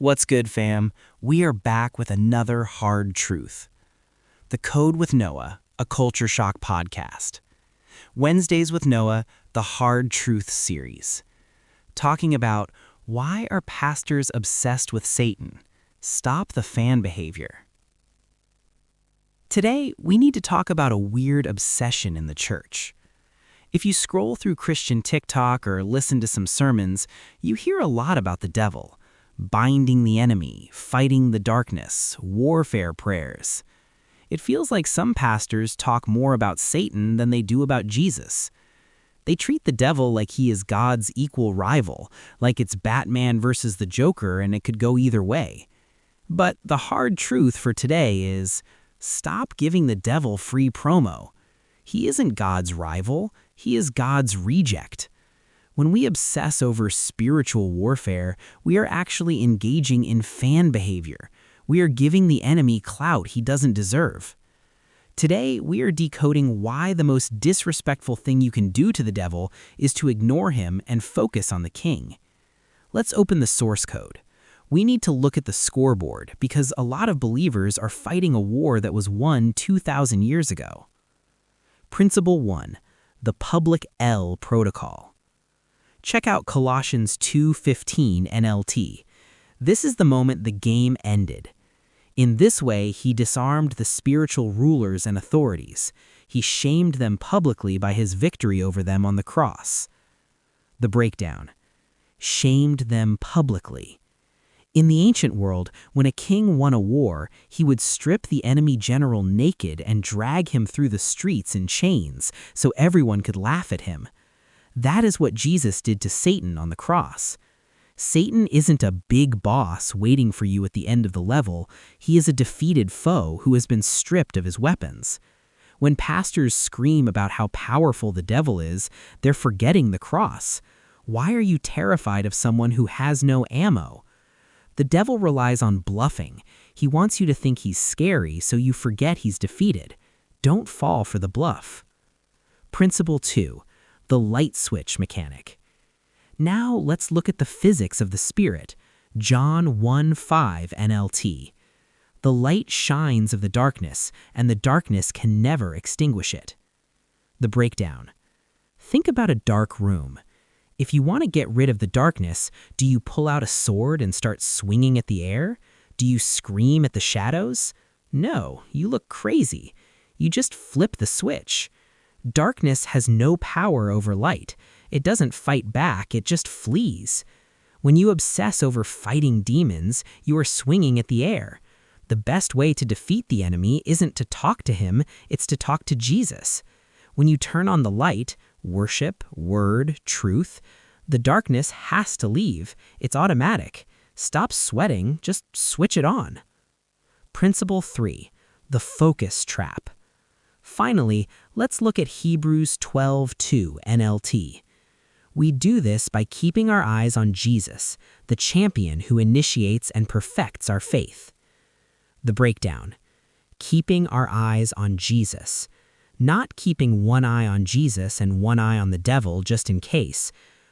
What's good, fam? We are back with another hard truth. The Code with Noah, a culture shock podcast. Wednesdays with Noah, the Hard Truth series. Talking about why are pastors obsessed with Satan? Stop the fan behavior. Today, we need to talk about a weird obsession in the church. If you scroll through Christian TikTok or listen to some sermons, you hear a lot about the devil. Binding the enemy, fighting the darkness, warfare prayers. It feels like some pastors talk more about Satan than they do about Jesus. They treat the devil like he is God's equal rival, like it's Batman versus the Joker and it could go either way. But the hard truth for today is, stop giving the devil free promo. He isn't God's rival, he is God's reject. When we obsess over spiritual warfare, we are actually engaging in fan behavior. We are giving the enemy clout he doesn't deserve. Today, we are decoding why the most disrespectful thing you can do to the devil is to ignore him and focus on the king. Let's open the source code. We need to look at the scoreboard because a lot of believers are fighting a war that was won 2,000 years ago. Principle 1. The public L protocol. Check out Colossians 2:15 NLT. This is the moment the game ended. In this way, he disarmed the spiritual rulers and authorities. He shamed them publicly by his victory over them on the cross. The breakdown. Shamed them publicly. In the ancient world, when a king won a war, he would strip the enemy general naked and drag him through the streets in chains so everyone could laugh at him. That is what Jesus did to Satan on the cross. Satan isn't a big boss waiting for you at the end of the level. He is a defeated foe who has been stripped of his weapons. When pastors scream about how powerful the devil is, they're forgetting the cross. Why are you terrified of someone who has no ammo? The devil relies on bluffing. He wants you to think he's scary so you forget he's defeated. Don't fall for the bluff. Principle 2. The light switch mechanic. Now let's look at the physics of the Spirit. John 1:5 NLT. The light shines of the darkness, and the darkness can never extinguish it. The breakdown. Think about a dark room. If you want to get rid of the darkness, do you pull out a sword and start swinging at the air? Do you scream at the shadows? No, you look crazy. You just flip the switch. Darkness has no power over light. It doesn't fight back, it just flees. When you obsess over fighting demons, you are swinging at the air. The best way to defeat the enemy isn't to talk to him, it's to talk to Jesus. When you turn on the light, worship, word, truth, the darkness has to leave. It's automatic. Stop sweating, just switch it on. Principle 3. The focus trap. Finally, let's look at Hebrews 12:2 NLT. We do this by keeping our eyes on Jesus, the champion who initiates and perfects our faith. The breakdown. Keeping our eyes on Jesus. Not keeping one eye on Jesus and one eye on the devil just in case.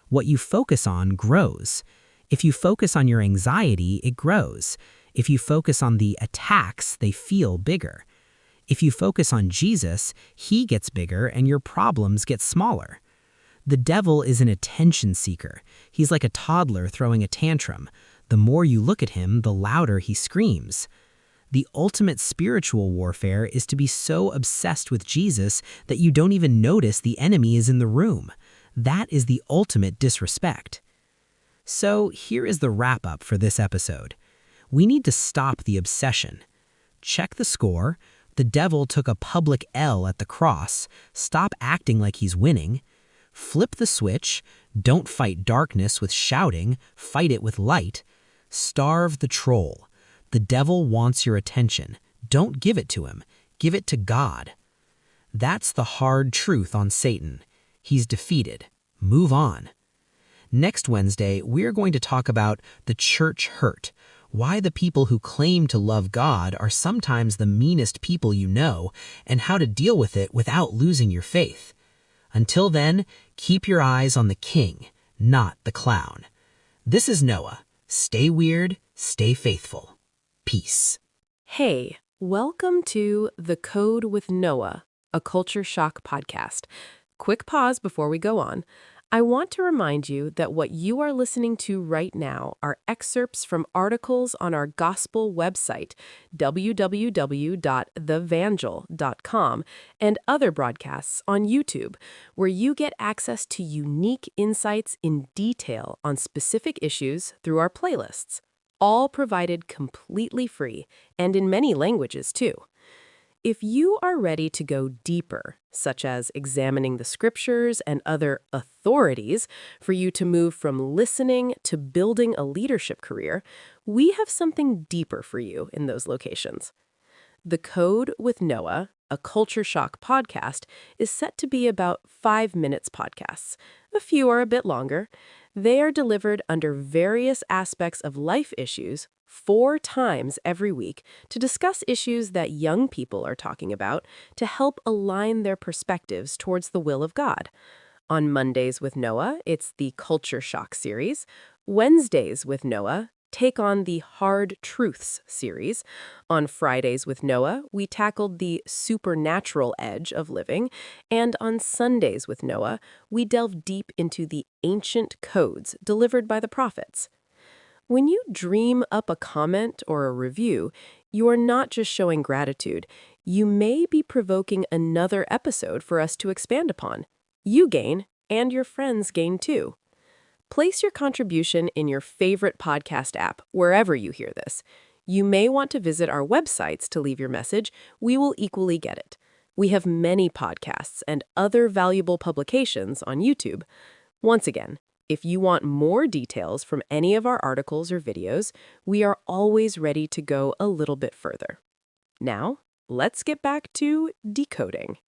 What you focus on grows. If you focus on your anxiety, it grows. If you focus on the attacks, they feel bigger. If you focus on Jesus, he gets bigger and your problems get smaller. The devil is an attention seeker. He's like a toddler throwing a tantrum. The more you look at him, the louder he screams. The ultimate spiritual warfare is to be so obsessed with Jesus that you don't even notice the enemy is in the room. That is the ultimate disrespect. So here is the wrap-up for this episode. We need to stop the obsession. Check the score. The devil took a public L at the cross. Stop acting like he's winning. Flip the switch. Don't fight darkness with shouting. Fight it with light. Starve the troll. The devil wants your attention. Don't give it to him. Give it to God. That's the hard truth on Satan. He's defeated. Move on. Next Wednesday, we're going to talk about the church hurt. Why the people who claim to love God are sometimes the meanest people you know, and how to deal with it without losing your faith. Until then, keep your eyes on the king, not the clown. This is Noah. Stay weird, Stay faithful. Peace. Hey, welcome to The Code with Noah, a Culture Shock podcast. Quick pause before we go on. I want to remind you that what you are listening to right now are excerpts from articles on our gospel website, www.thevangel.com, and other broadcasts on YouTube, where you get access to unique insights in detail on specific issues through our playlists, all provided completely free and in many languages too. If you are ready to go deeper, such as examining the scriptures and other authorities for you to move from listening to building a leadership career, we have something deeper for you in those locations. The Code with Noah, a Culture Shock podcast, is set to be about 5 minutes podcasts. A few are a bit longer. They are delivered under various aspects of life issues 4 times every week to discuss issues that young people are talking about to help align their perspectives towards the will of God. On Mondays with Noah, it's the Culture Shock series. Wednesdays with Noah take on the Hard Truths series. On Fridays with Noah, we tackled the supernatural edge of living. And on Sundays with Noah, we delve deep into the ancient codes delivered by the prophets. When you dream up a comment or a review, you are not just showing gratitude. You may be provoking another episode for us to expand upon. You gain, and your friends gain too. Place your contribution in your favorite podcast app, wherever you hear this. You may want to visit our websites to leave your message. We will equally get it. We have many podcasts and other valuable publications on YouTube. Once again, if you want more details from any of our articles or videos, we are always ready to go a little bit further. Now, let's get back to decoding.